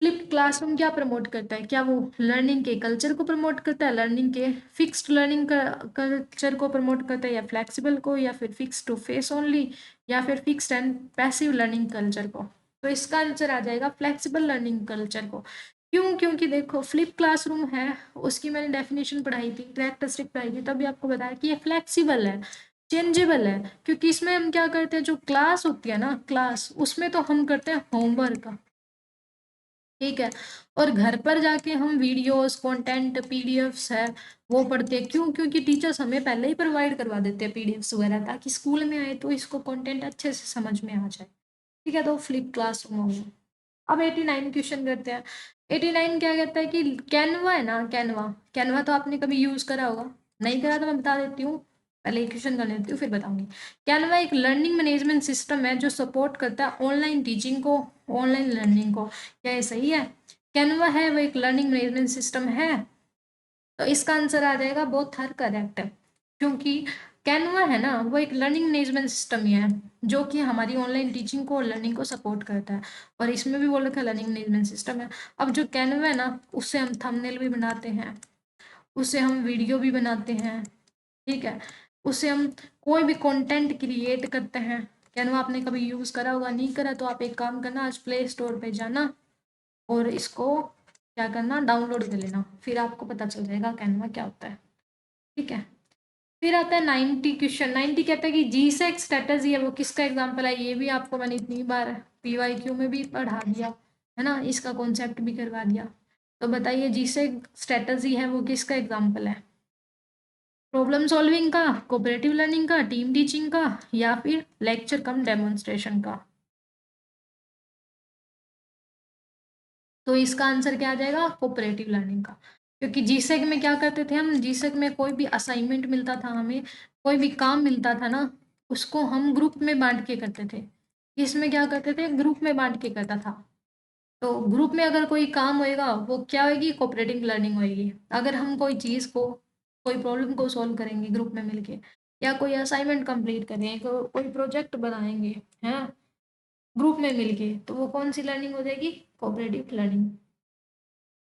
फ्लिप्ड क्लासरूम क्या प्रमोट करता है? क्या वो लर्निंग के कल्चर को प्रमोट करता है, लर्निंग के फिक्स्ड लर्निंग कल्चर को प्रमोट करता है, या फ्लेक्सिबल को, या फिर फिक्स टू फेस ओनली, या फिर fixed and passive learning culture को? तो इसका आंसर आ जाएगा फ्लेक्सिबल लर्निंग कल्चर को। क्यों? क्योंकि देखो फ्लिप क्लासरूम है, उसकी मैंने डेफिनेशन पढ़ाई थी, कैरेक्टरिस्टिक पढ़ाई थी, तभी आपको बताया कि ये फ्लेक्सिबल है, चेंजेबल है। क्योंकि इसमें हम क्या करते हैं, जो क्लास होती है ना, क्लास, उसमें तो हम करते हैं होमवर्क, ठीक है। और घर पर जाके हम वीडियोस, कंटेंट, पीडीएफ्स है वो पढ़ते हैं। क्यों? क्योंकि टीचर्स हमें पहले ही प्रोवाइड करवा देते हैं पीडीएफ्स वगैरह, ताकि स्कूल में आए तो इसको कंटेंट अच्छे से समझ में आ जाए। ठीक है, तो फ्लिप क्लासरूम हो गया। अब 89 क्वेश्चन करते हैं। 89 क्या कहता है कि कैनवा है ना, कैनवा, कैनवा तो आपने कभी यूज करा होगा, नहीं करा तो मैं बता देती हूँ, पहले एक क्वेश्चन कर लेती हूँ फिर बताऊंगी। कैनवा एक लर्निंग मैनेजमेंट सिस्टम है जो सपोर्ट करता है ऑनलाइन टीचिंग को, ऑनलाइन लर्निंग को। क्या ये सही है? कैनवा है वो एक लर्निंग मैनेजमेंट सिस्टम है, तो इसका आंसर आ जाएगा बोथ आर करेक्ट। क्योंकि कैनवा है ना वो एक लर्निंग मैनेजमेंट सिस्टम ही है जो कि हमारी ऑनलाइन टीचिंग को और लर्निंग को सपोर्ट करता है। और इसमें भी बोल रखा है लर्निंग मैनेजमेंट सिस्टम है। अब जो कैनवा है ना उससे हम थंबनेल भी बनाते हैं, उससे हम वीडियो भी बनाते हैं। ठीक है, उससे हम कोई भी कंटेंट क्रिएट करते हैं। कैनवा आपने कभी यूज करा होगा, नहीं करा तो आप एक काम करना, आज प्ले स्टोर पे जाना और इसको क्या करना, डाउनलोड कर लेना, फिर आपको पता चल जाएगा कैनवा क्या होता है। ठीक है, फिर आता है 90 क्वेश्चन। 90 कहता है कि जी सेक स्ट्रेटजी है वो किसका एग्जाम्पल है? ये भी आपको मैंने इतनी बार पीवाईक्यू में भी पढ़ा दिया है ना, इसका कॉन्सेप्ट भी करवा दिया। तो बताइए जी सेक स्ट्रेटजी है वो किसका एग्जाम्पल है? प्रॉब्लम सॉल्विंग का, कोऑपरेटिव लर्निंग का, टीम टीचिंग का, या फिर लेक्चर कम डेमोन्स्ट्रेशन का? तो इसका आंसर क्या आ जाएगा? कोऑपरेटिव लर्निंग का। क्योंकि जीसेक में क्या करते थे हम, जीसेक में कोई भी असाइनमेंट मिलता था हमें, कोई भी काम मिलता था ना, उसको हम ग्रुप में बांट के करते थे। इसमें क्या करते थे, ग्रुप में बांट के करता था। तो ग्रुप में अगर कोई काम होएगा वो क्या होएगी, कोऑपरेटिव लर्निंग होएगी। अगर हम कोई चीज़ को, कोई प्रॉब्लम को सॉल्व करेंगे ग्रुप में मिलके, या कोई असाइनमेंट कंप्लीट करेंगे, कोई प्रोजेक्ट बनाएंगे हैं ग्रुप में मिलके, तो वो कौन सी लर्निंग हो जाएगी, कोऑपरेटिव लर्निंग।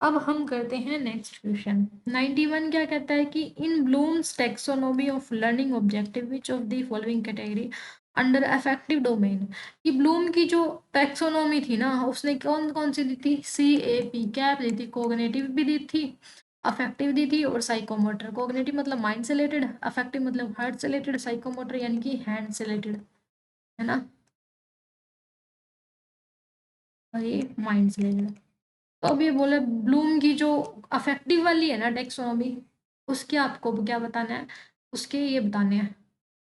अब हम करते हैं नेक्स्ट क्वेश्चन। 91 क्या कहता है कि in Bloom's taxonomy of learning objective which of the following category under affective domain. कि ब्लूम की जो टेक्सोनोमी थी ना उसने कौन कौन सी दी थी, CAP कैप दी थी, कोग्निटिव भी दी थी, अफेक्टिव दी थी, और साइकोमोटर। कोग्निटिव मतलब माइंड से रिलेटेड, अफेक्टिव मतलब हार्ट से रिलेटेड, साइकोमोटर यानी कि हैंड से रिलेटेड, है ना, और ये माइंड से रिलेटेड। तो अब ये बोले ब्लूम की जो अफेक्टिव वाली है ना टेक्सोनोमी, उसके आपको क्या बताना है, उसके ये बताने हैं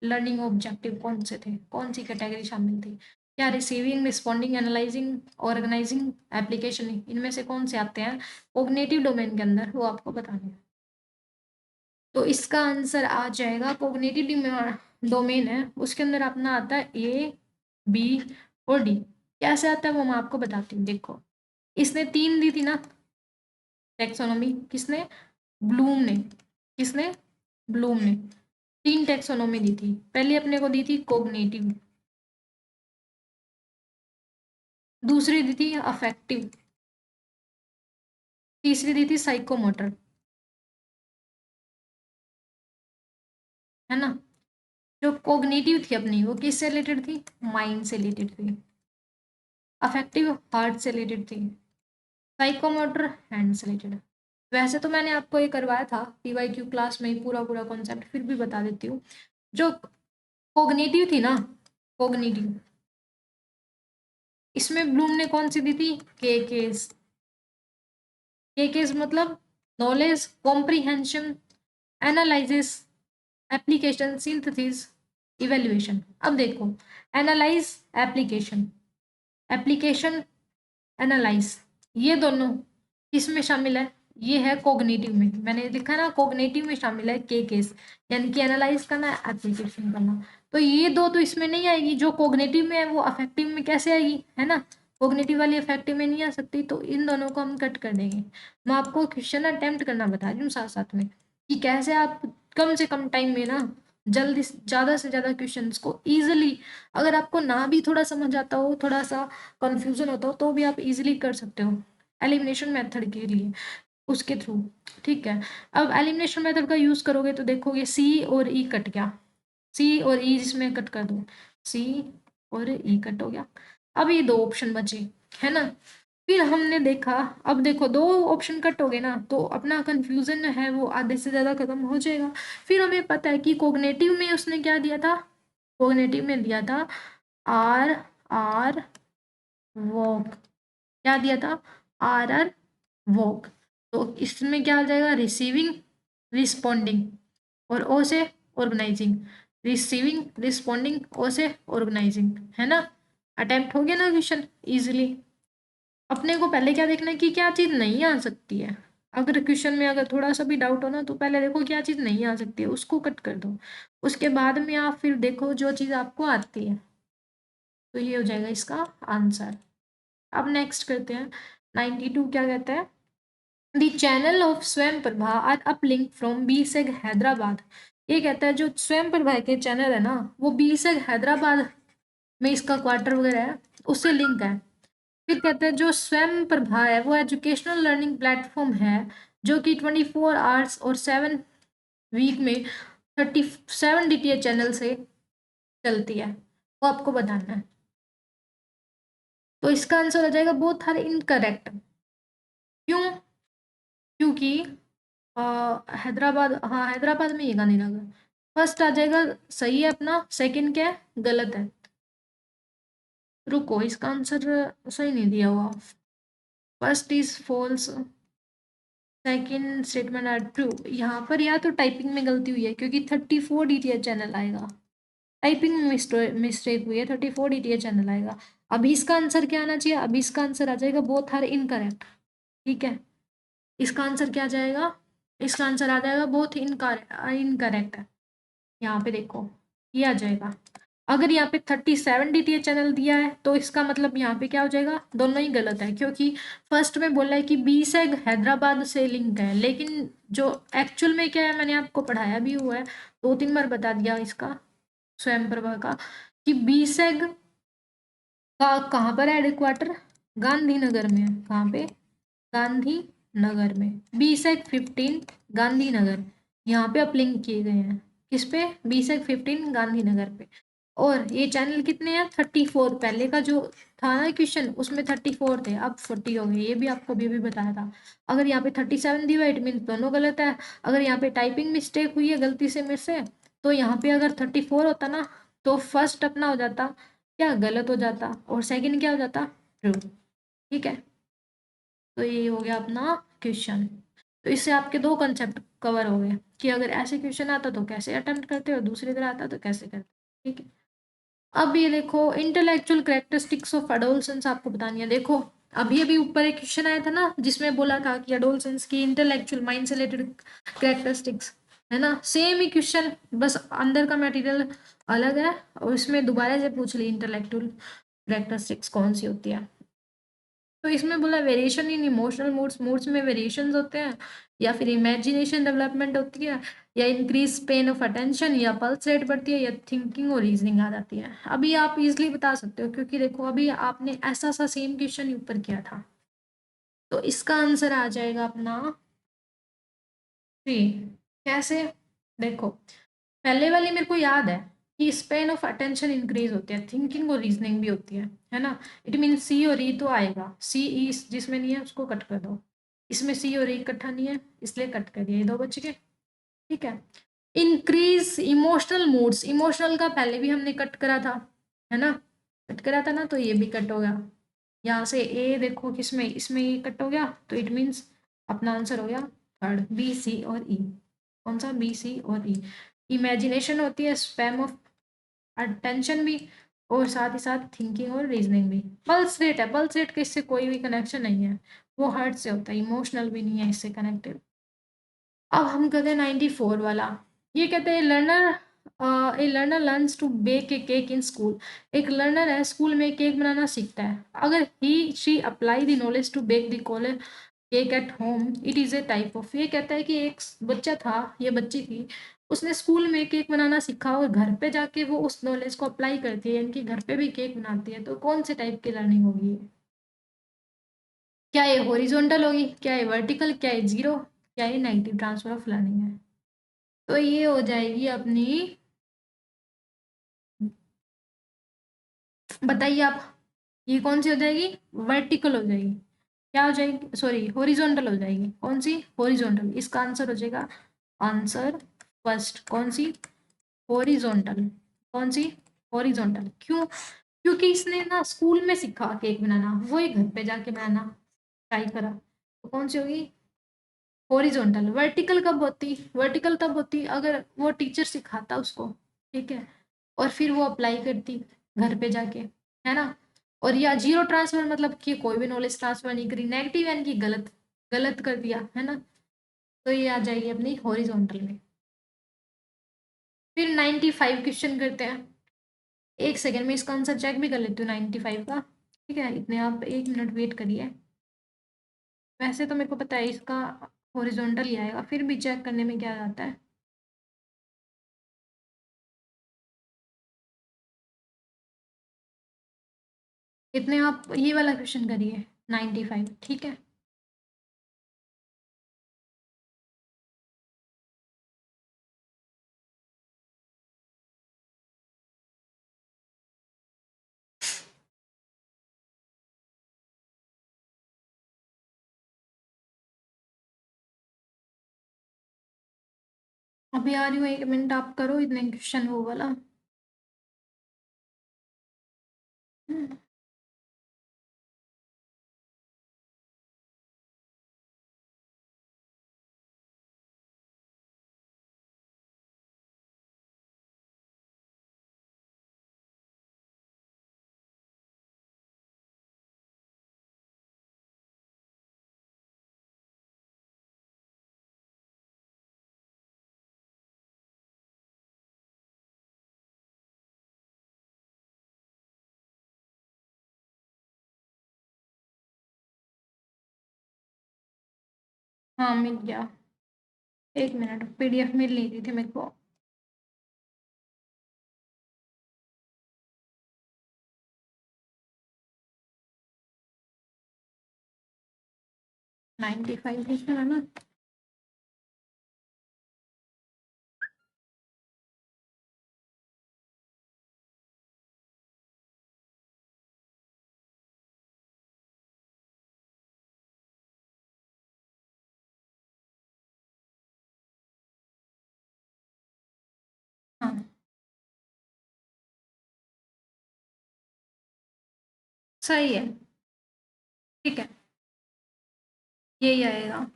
लर्निंग ऑब्जेक्टिव कौन से थे, कौन सी कैटेगरी शामिल थी। क्या receiving, responding, analysing, organising, application, इनमें से कौन से आते हैं कोग्निटिव डोमेन के अंदर, वो आपको बताने हैं। तो इसका आंसर आ जाएगा कोग्निटिव डोमेन है उसके अंदर अपना आता है A, B और D। कैसे आता है वो मैं आपको बताती हूँ। देखो, इसने 3 दी थी ना टेक्सोनोमी, किसने, ब्लूम ने, किसने, ब्लूम ने 3 टेक्सोनोमी दी थी। पहली अपने को दी थी कोग्निटिव, दूसरी दी थी अफेक्टिव, तीसरी दी थी साइकोमोटर, है ना। जो कोग्निटिव थी अपनी वो किससे रिलेटेड थी, माइंड से रिलेटेड थी, अफेक्टिव हार्ट से रिलेटेड थी, साइकोमोटर हैंड से रिलेटेड। वैसे तो मैंने आपको ये करवाया था पीवाईक्यू क्लास में ही पूरा पूरा कॉन्सेप्ट, फिर भी बता देती हूँ। जो कोग्निटिव थी ना, कोग्निटिव, इसमें ब्लूम ने कौन सी दी थी, केस। केस मतलब knowledge, comprehension, analysis, application, synthesis, evaluation. अब देखो, एनालाइज, एप्लीकेशन, एप्लीकेशन, एनालाइज, ये दोनों किसमें शामिल है, ये है कोग्निटिव में। मैंने लिखा ना कोग्निटिव में शामिल है केस, यानी कि एनालाइज करना, एप्लीकेशन करना। तो ये दो तो इसमें नहीं आएगी, जो कोग्निटिव में है वो अफेक्टिव में कैसे आएगी, है ना, कोग्निटिव वाली अफेक्टिव में नहीं आ सकती, तो इन दोनों को हम कट कर देंगे। मैं आपको क्वेश्चन अटेम्प्ट करना बता रही हूँ साथ साथ में, कि कैसे आप कम से कम टाइम में ना जल्दी ज़्यादा से ज़्यादा क्वेश्चंस को इजीली, अगर आपको ना भी थोड़ा समझ आता हो, थोड़ा सा कंफ्यूजन होता हो, तो भी आप इजीली कर सकते हो एलिमिनेशन मेथड के लिए, उसके थ्रू। ठीक है, अब एलिमिनेशन मेथड का यूज करोगे तो देखोगे C और E कट गया, C और E जिसमें कट कर दो, C और E कट हो गया। अब ये दो ऑप्शन बचे, है ना। फिर हमने देखा, अब देखो दो ऑप्शन कट हो गए ना, तो अपना कंफ्यूजन है वो आधे से ज्यादा खत्म हो जाएगा। फिर हमें पता है कि कोग्निटिव में उसने क्या दिया था, कोग्निटिव में दिया था R, वॉक, क्या दिया था, आर वॉक। तो इसमें क्या आ जाएगा, रिसीविंग, रिस्पॉन्डिंग, और ओ से ऑर्गेनाइजिंग, रिसीविंग, रिस्पॉन्डिंग, ओ से ऑर्गेनाइजिंग, है ना। अटेम्प्ट हो गया ना क्वेश्चन इजिली। अपने को पहले क्या देखना है कि क्या चीज़ नहीं आ सकती है। अगर क्वेश्चन में अगर थोड़ा सा भी डाउट हो ना, तो पहले देखो क्या चीज़ नहीं आ सकती है, उसको कट कर दो। उसके बाद में आप फिर देखो जो चीज़ आपको आती है। तो ये हो जाएगा इसका आंसर। अब नेक्स्ट करते हैं 92, क्या कहता है, the channel of Swayam Prabha are uplink from BISAG Hyderabad. ये कहता है जो स्वयं प्रभा के चैनल है ना, वो बीसेग हैदराबाद में इसका क्वार्टर वगैरह है, उससे लिंक है। फिर कहते हैं जो स्वयं प्रभा है वो एजुकेशनल लर्निंग प्लेटफॉर्म है, जो कि 24 आवर्स और 7 वीक में 37 DTH चैनल से चलती है, वो आपको बताना है। तो इसका आंसर हो जाएगा बोथ आर इनकरेक्ट। क्यों? क्योंकि हैदराबाद, हाँ हैदराबाद में ये गांधीनगर। फर्स्ट आ जाएगा सही है अपना, सेकंड क्या है, गलत है। रुको, इसका आंसर सही नहीं दिया हुआ। First is false, second statement are true. यहाँ पर या तो टाइपिंग में गलती हुई है, क्योंकि 34 DTH चैनल आएगा। टाइपिंग में मिस्टेक हुई है, 34 DTH चैनल आएगा। अभी इसका आंसर क्या आना चाहिए, अभी इसका आंसर आ जाएगा बोथ आर इनकरेक्ट। ठीक है, इसका आंसर क्या जाएगा, इसका आंसर आ जाएगा बोथ इनकरेक्ट है। यहाँ पे देखो ये आ जाएगा। अगर यहाँ पे 37 DTH चैनल दिया है, तो इसका मतलब यहाँ पे क्या हो जाएगा, दोनों ही गलत है। क्योंकि फर्स्ट में बोला है कि बीसेग हैदराबाद से लिंक है, लेकिन जो एक्चुअल में क्या है, मैंने आपको पढ़ाया भी हुआ है, 2-3 बार बता दिया इसका, स्वयं प्रभा का, कि बीसेग का कहाँ पर है हेडक्वार्टर, गांधीनगर में है। कहाँ पे, गांधीनगर में। BSEC 15 गांधीनगर, यहाँ पे अपलिंक किए गए हैं। किस पे, BSEC 15 गांधीनगर पे। और ये चैनल कितने हैं, 34। पहले का जो था ना क्वेश्चन, उसमें 34 थे, अब 40 हो गए। ये भी आपको भी बताया था। अगर यहाँ पे 37 दिया, इट मीन दोनों गलत है। अगर यहाँ पे टाइपिंग मिस्टेक हुई है गलती से मेरे से, तो यहाँ पे अगर 34 होता ना, तो फर्स्ट अपना हो जाता क्या, गलत हो जाता, और सेकंड क्या हो जाता, ट्रू। ठीक है, तो ये हो गया अपना क्वेश्चन। तो इससे आपके दो कंसेप्ट कवर हो गए, कि अगर ऐसे क्वेश्चन आता तो कैसे अटेम्प्ट करते हो, दूसरी तरह आता तो कैसे करते। ठीक है, अब ये देखो इंटेलेक्चुअल कैरेक्टरिस्टिक्स ऑफ एडोलसेंस आपको बतानी है। देखो अभी अभी ऊपर एक क्वेश्चन आया था ना, जिसमें बोला था कि एडोलसेंस की इंटेलेक्चुअल माइंड से रिलेटेड कैरेक्टरिस्टिक्स, है ना। सेम ही क्वेश्चन, बस अंदर का मटेरियल अलग है, और इसमें दोबारा से पूछ ली इंटेलेक्चुअल कैरेक्टरिस्टिक्स कौन सी होती है। तो इसमें बोला variation in emotional moods, moods में वेरिएशंस होते हैं, या फिर इमेजिनेशन डेवलपमेंट होती है, या इंक्रीज स्पेन ऑफ अटेंशन, या पल्स रेट बढ़ती है, या थिंकिंग और रीजनिंग आ जाती है। अभी आप इजिली बता सकते हो, क्योंकि देखो अभी आपने ऐसा सा सेम क्वेश्चन ऊपर किया था। तो इसका आंसर आ जाएगा अपना 3। कैसे, देखो पहले वाली मेरे को याद है कि स्पेन ऑफ अटेंशन इंक्रीज होती है, थिंकिंग और रीजनिंग भी होती है ना। इट मीन सी और ई तो आएगा, सी ई जिसमें नहीं है उसको कट कर दो। इसमें सी और ई इकट्ठा नहीं है, इसलिए कट कर दिया, ये दो बच गए। ठीक है, इंक्रीज इमोशनल मूड्स, इमोशनल का पहले भी हमने कट करा था, है ना, कट करा था ना, तो ये भी कट हो गया। यहाँ से ए देखो किसमें, इसमें ये कट हो गया, तो इट मीन्स अपना आंसर हो गया थर्ड, बी सी और ई। कौन सा, बी सी और ई। इमेजिनेशन होती है, स्पैम ऑफ अटेंशन भी, और साथ ही साथ थिंकिंग और रीजनिंग भी। पल्स रेट है, पल्स रेट का इससे कोई भी कनेक्शन नहीं है, वो हार्ट से होता है, इमोशनल भी नहीं है इससे कनेक्टेड। अब हम कहते हैं 94 वाला। ये कहते हैं learner, a learner learns to bake a cake in school. एक लर्नर है, स्कूल में केक बनाना सीखता है। अगर he she apply the knowledge to bake the college cake at home, it is a type of. ये कहता है कि एक बच्चा था, ये बच्ची थी, उसने स्कूल में केक बनाना सीखा, और घर पे जाके वो उस नॉलेज को अप्लाई करती है, यानी कि घर पे भी केक बनाती है। तो कौन से टाइप की लर्निंग होगी ये? क्या ये हॉरिजॉन्टल होगी, क्या ये वर्टिकल, क्या ये जीरो, क्या ये नेगेटिव ट्रांसफर ऑफ लर्निंग है? तो ये हो जाएगी अपनी, बताइए आप, ये कौन सी हो जाएगी, वर्टिकल हो जाएगी। क्या हो जाएगी, सॉरी हॉरिजॉन्टल हो जाएगी। कौन सी, हॉरिजॉन्टल। इसका आंसर हो जाएगा, आंसर फर्स्ट, कौन सी, हॉरिजॉन्टल। कौन सी, हॉरिजॉन्टल। क्यों? क्योंकि इसने ना स्कूल में सीखा केक बनाना, वो ही घर पे जाके बनाना। ट्राई करा तो कौन सी होगी? हॉरिजॉन्टल। वर्टिकल कब होती? वर्टिकल तब होती अगर वो टीचर सिखाता उसको, ठीक है, और फिर वो अप्लाई करती घर पे जाके, है ना। और या जीरो ट्रांसफर मतलब कि कोई भी नॉलेज ट्रांसफर नहीं करी, नेगेटिव यानी कि गलत, गलत कर दिया, है ना। तो ये आ जाएगी अपनी हॉरिजॉन्टल में। फिर 95 क्वेश्चन करते हैं। एक सेकेंड में इसका आंसर चेक भी कर लेती हूँ 95 का, ठीक है, इतने आप 1 मिनट वेट करिए। वैसे तो मेरे को पता है इसका हॉरिजॉन्टल ही आएगा, फिर भी चेक करने में क्या जाता है। इतने आप ये वाला क्वेश्चन करिए 95, ठीक है। अभी आ रही हूँ, 1 मिनट आप करो इतने क्वेश्चन वो वाला। हम्म, हाँ मिल गया। 1 मिनट, पीडीएफ मिल नहीं रही थी मेरे को। 95 क्वेश्चन है ना। हाँ सही है, ठीक है, यही आएगा।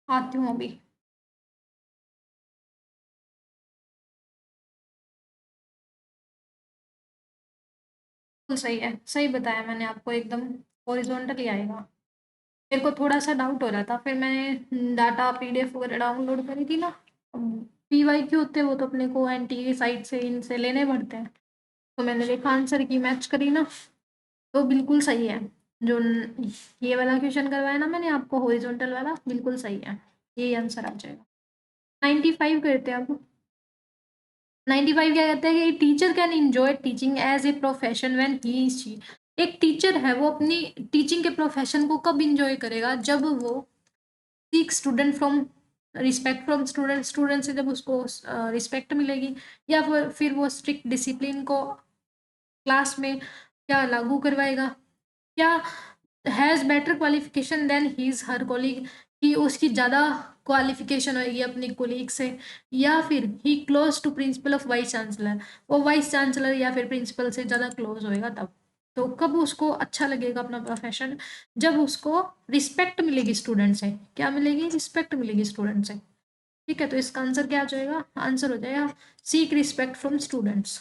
आती हूँ अभी। बिल्कुल सही है, सही बताया मैंने आपको, एकदम हॉरिजॉन्टल ही आएगा। मेरे को थोड़ा सा डाउट हो रहा था, फिर मैंने डाटा पीडीएफ वगैरह डाउनलोड करी थी ना। पीवाईक्यू होते हैं वो तो अपने को एनटी की साइट से इनसे लेने पड़ते हैं। तो मैंने देखा आंसर की मैच करी ना, तो बिल्कुल सही है। जो ये वाला क्वेश्चन करवाया ना मैंने आपको हॉरिजॉन्टल वाला, बिल्कुल सही है, यही आंसर आ जाएगा। 95 करते हैं अब। 95 क्या कहते हैं कि teacher can enjoy teaching as a profession when he she. एक टीचर है वो अपनी टीचिंग के प्रोफेशन को कब इंजॉय करेगा? जब वो seek student from respect from student, student से जब उसको रिस्पेक्ट मिलेगी, या फिर वो स्ट्रिक्ट डिसिप्लिन को क्लास में क्या लागू करवाएगा, क्या has better qualification than his her colleague, कि उसकी ज़्यादा क्वालिफिकेशन होगी अपनी कोलीग से, या फिर he close to principal of vice chancellor, वो वाइस चांसलर या फिर प्रिंसिपल से ज़्यादा क्लोज होएगा तब। तो कब उसको अच्छा लगेगा अपना प्रोफेशन? जब उसको रिस्पेक्ट मिलेगी स्टूडेंट से। क्या मिलेगी? रिस्पेक्ट मिलेगी स्टूडेंट से, ठीक है। तो इसका आंसर क्या आ जाएगा? आंसर हो जाएगा सीक रिस्पेक्ट फ्रॉम स्टूडेंट्स।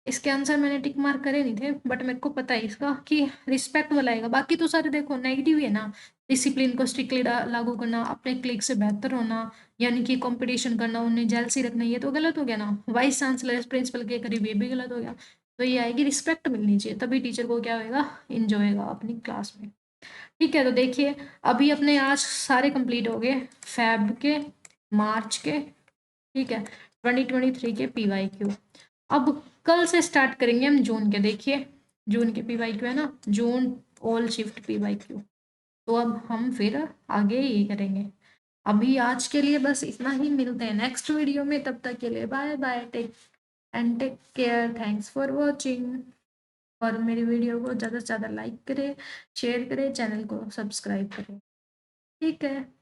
इसके आंसर मैंने टिक मार्क करे नहीं थे, बट मेरे को पता है इसका कि रिस्पेक्ट वाला आएगा। बाकी तो सारे देखो नेगेटिव ही है ना। डिसिप्लिन को स्ट्रिक्टली लागू करना, अपने क्लिक से बेहतर होना, यानी कि कंपटीशन करना, उन्हें जेलसी रखना, ये तो गलत हो गया ना। वाइस चांसलर प्रिंसिपल के करीब, ये भी गलत हो गया। तो ये आएगी रिस्पेक्ट मिलनी चाहिए, तभी टीचर को क्या होएगा? इंजॉय होगा अपनी क्लास में। ठीक है, तो देखिए अभी अपने आज सारे कंप्लीट हो गए, फैब के, मार्च के, ठीक है, 2023 के पीवाईक्यू। अब कल से स्टार्ट करेंगे हम जून के। देखिए जून के पीवाईक्यू है ना, जून ऑल शिफ्ट पीवाईक्यू। तो अब हम फिर आगे ये करेंगे। अभी आज के लिए बस इतना ही, मिलते हैं नेक्स्ट वीडियो में, तब तक के लिए bye bye, take care, thanks for watching. और मेरी वीडियो को ज़्यादा से ज़्यादा लाइक करें, शेयर करें, चैनल को सब्सक्राइब करें, ठीक है।